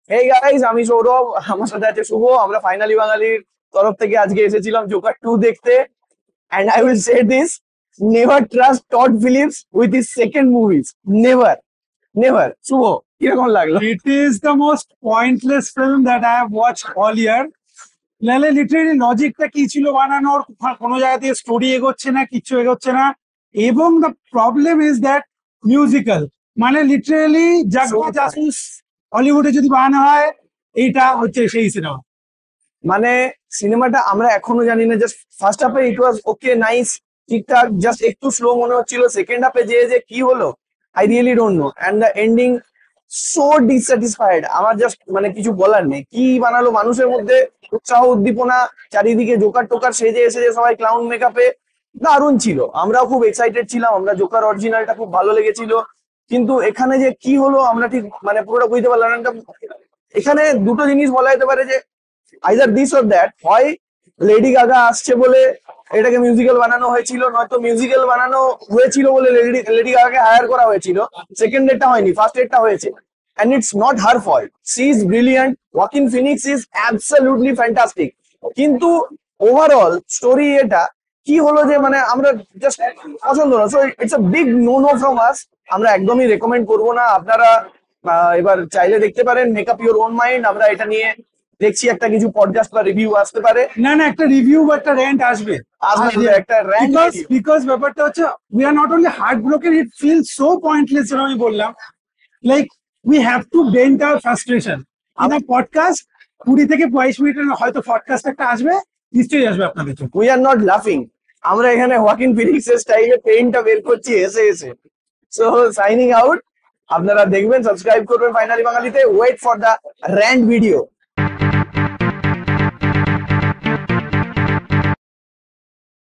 Hey guys, আমি সৌরভ। আমার সাথে আছে শুভ। আমরা ফাইনালি বাঙালির তরফ থেকে আজকে এসেছিলাম জোকার 2 দেখতে। And I will say this, never trust Todd Phillips with his second movies. Never, never. Shubho, কিরকম লাগলো? It is the most pointless film that I have watched all year. নাহলে লিটারেলি লজিকটা কি ছিল বানানোর, কোনো জায়গা দিয়ে স্টোরি এগোচ্ছে না, কিচ্ছু এগোচ্ছে না। এবং the problem is that musical, মানে লিটারেলি জাগবা জাসুস হলিউডে যদি বানানো হয়, এইটা হচ্ছে সেই সিনেমা। মানে সিনেমাটা আমরা এখনো জানি না। জাস্ট ফার্স্ট হাফে ইট ওয়াজ ওকে, নাইস, ঠিকঠাক। জাস্ট একটু স্লো মনে হচ্ছিল। সেকেন্ড হাফে যে যে কি হলো, I really don't know. And the ending so dissatisfied. আমার জাস্ট মানে কিছু বলার নেই। কি বানালো মানুষের মধ্যে উৎসাহ উদ্দীপনা, চারিদিকে জোকার টোকার সেজে এসেছে সবাই ক্লাউন মেকআপে। দারুণ ছিল, আমরাও খুব এক্সাইটেড ছিলাম। আমরা জোকার অরিজিনালটা খুব ভালো লেগেছিল। কিন্তু এখানে যে কি হলো আমরা ঠিক মানে পুরোটা বুঝতে পারলাম না। এখানে দুটো জিনিস বলা যেতে পারে যে আইদার দিস অর দ্যাট। হয় লেডি গাগা আসছে বলে এটাকে মিউজিক্যাল বানানো হয়েছিল, নয়তো মিউজিক্যাল বানানো হয়েছিল বলে লেডি গাগাকে হায়ার করা হয়েছিল। সেকেন্ড ডেটটা হয়নি, ফার্স্ট ডেটটা হয়েছে। and it's not her fault. She is brilliant. Joaquin Phoenix is absolutely fantastic. কিন্তু ওভারঅল স্টোরি এটা কি হলো যে মানে আমরা জাস্ট পছন্দ না। So it's a big no no from us. আমরা একদমই রেকমেন্ড করবো না। আপনারা এবার চাইলে দেখতে পারেন, make up your own mind. আমরা এটা নিয়ে দেখছি একটা কিছু পডকাস্ট বা রিভিউ আসতে পারে। না না, একটা রিভিউ বা একটা র্যান্ট আসবে। আসবে একটা র্যান্ট। বিকজ ব্যাপারটা হচ্ছে, we are not only heartbroken, it feel so pointless. আমি বললাম, like we have to vent our frustration in a podcast. 20 থেকে 22 মিনিটের হয়তো পডকাস্ট একটা আসবে, নিশ্চয়ই আসবে আপনাদের জন্য। উই আর নট লাফিং। আমরা এখানে ওয়াকিং ফিনিক্সের স্টাইলে পেইনটা বের করছি এসে এসে। So signing out. আপনারা দেখবেন, সাবস্ক্রাইব করবেন ফাইনালি বাঙালিতে। Wait for the rant video.